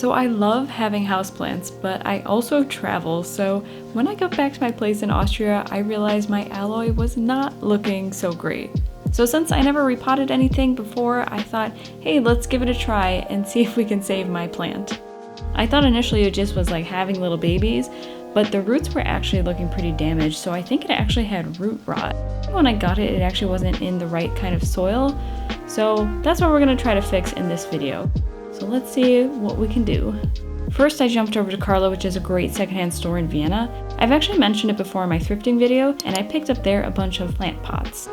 So I love having houseplants, but I also travel, so when I got back to my place in Austria, I realized my aloe was not looking so great. So since I never repotted anything before, I thought, hey, let's give it a try and see if we can save my plant. I thought initially it just was like having little babies, but the roots were actually looking pretty damaged, so I think it actually had root rot. When I got it, it actually wasn't in the right kind of soil, so that's what we're gonna try to fix in this video. So let's see what we can do. First, I jumped over to Carla, which is a great secondhand store in Vienna. I've actually mentioned it before in my thrifting video, and I picked up there a bunch of plant pots.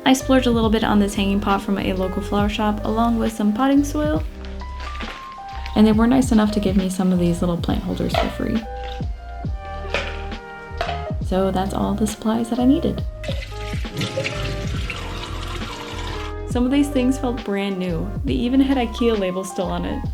I splurged a little bit on this hanging pot from a local flower shop along with some potting soil. And they were nice enough to give me some of these little plant holders for free. So that's all the supplies that I needed. Some of these things felt brand new. They even had IKEA labels still on it.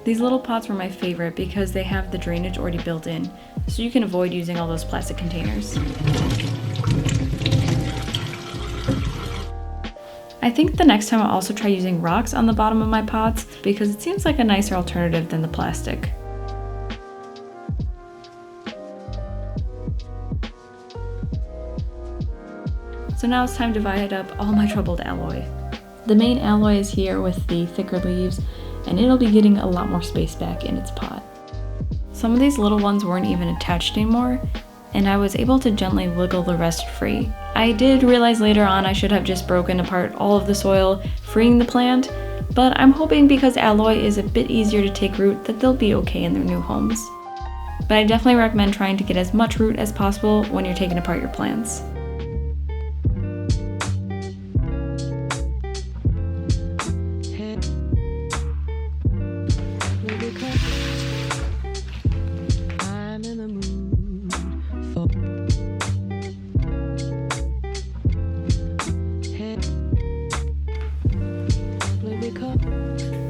These little pots were my favorite because they have the drainage already built in, so you can avoid using all those plastic containers. I think the next time I'll also try using rocks on the bottom of my pots because it seems like a nicer alternative than the plastic. So now it's time to divide up all my troubled aloe. The main aloe is here with the thicker leaves, and it'll be getting a lot more space back in its pot. Some of these little ones weren't even attached anymore, and I was able to gently wiggle the rest free. I did realize later on I should have just broken apart all of the soil, freeing the plant, but I'm hoping because aloe is a bit easier to take root that they'll be okay in their new homes. But I definitely recommend trying to get as much root as possible when you're taking apart your plants.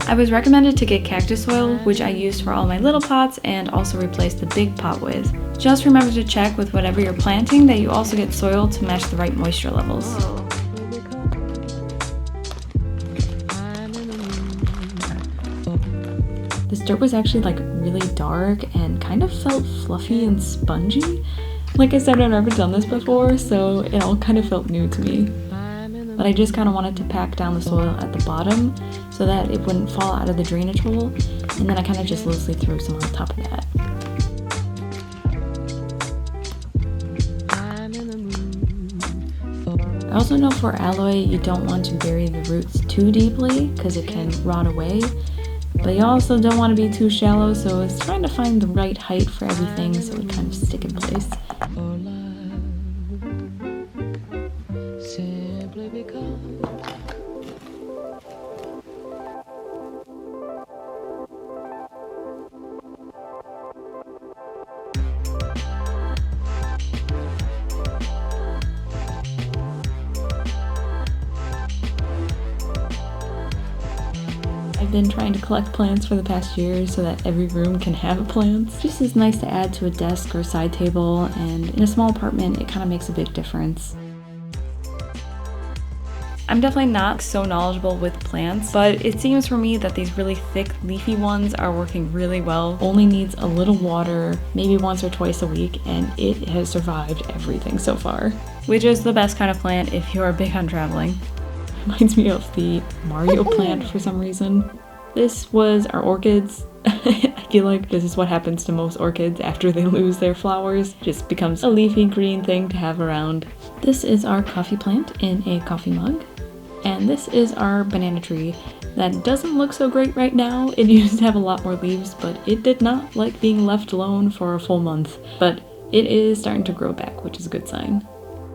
I was recommended to get cactus soil, which I used for all my little pots and also replaced the big pot with. Just remember to check with whatever you're planting that you also get soil to match the right moisture levels. This dirt was actually like really dark and kind of felt fluffy and spongy. Like I said, I've never done this before, so it all kind of felt new to me. But I just kind of wanted to pack down the soil at the bottom so that it wouldn't fall out of the drainage hole, and then I kind of just loosely threw some on top of that. I also know for aloe you don't want to bury the roots too deeply because it can rot away, but you also don't want to be too shallow, so it's trying to find the right height for everything so it kind of stick in place. I've been trying to collect plants for the past year so that every room can have plants. Just is nice to add to a desk or side table, and in a small apartment it kind of makes a big difference. I'm definitely not so knowledgeable with plants, but it seems for me that these really thick leafy ones are working really well. Only needs a little water, maybe once or twice a week, and it has survived everything so far. Which is the best kind of plant if you're big on traveling. Reminds me of the Mario plant for some reason. This was our orchids. I feel like this is what happens to most orchids after they lose their flowers. It just becomes a leafy green thing to have around. This is our coffee plant in a coffee mug. And this is our banana tree that doesn't look so great right now. It used to have a lot more leaves, but it did not like being left alone for a full month. But it is starting to grow back, which is a good sign.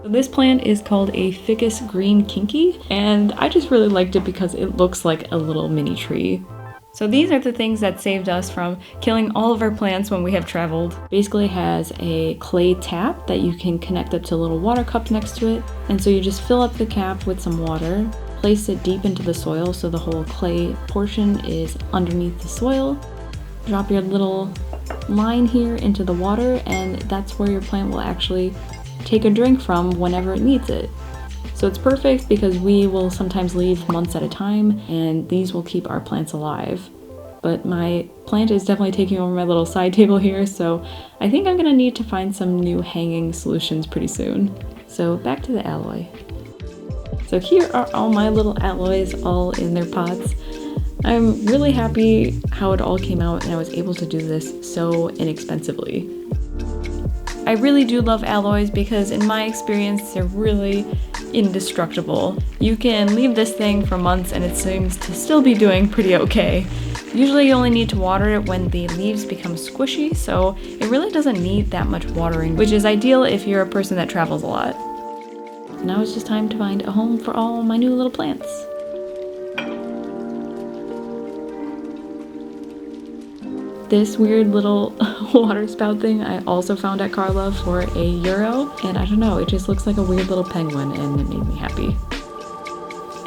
So this plant is called a Ficus green kinky, and I just really liked it because it looks like a little mini tree. So these are the things that saved us from killing all of our plants when we have traveled. Basically it has a clay tap that you can connect up to a little water cup next to it. And so you just fill up the cap with some water, place it deep into the soil so the whole clay portion is underneath the soil. drop your little line here into the water, and that's where your plant will actually take a drink from whenever it needs it. So it's perfect because we will sometimes leave months at a time, and these will keep our plants alive. But my plant is definitely taking over my little side table here, so I think I'm gonna need to find some new hanging solutions pretty soon. So back to the alloy. So here are all my little alloys all in their pots. I'm really happy how it all came out and I was able to do this so inexpensively. I really do love alloys because in my experience they're really indestructible. You can leave this thing for months and it seems to still be doing pretty okay. Usually you only need to water it when the leaves become squishy, so it really doesn't need that much watering, which is ideal if you're a person that travels a lot. Now it's just time to find a home for all my new little plants. This weird little water spout thing I also found at Carla for €1, and I don't know, it just looks like a weird little penguin and it made me happy.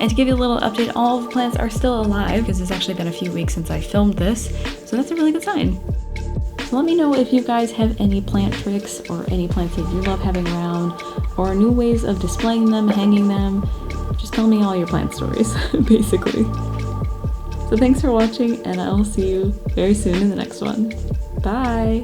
And to give you a little update, all of the plants are still alive because it's actually been a few weeks since I filmed this, so that's a really good sign. So let me know if you guys have any plant tricks or any plants that you love having around or new ways of displaying them, hanging them. Just tell me all your plant stories, basically. So thanks for watching, and I'll see you very soon in the next one. Bye!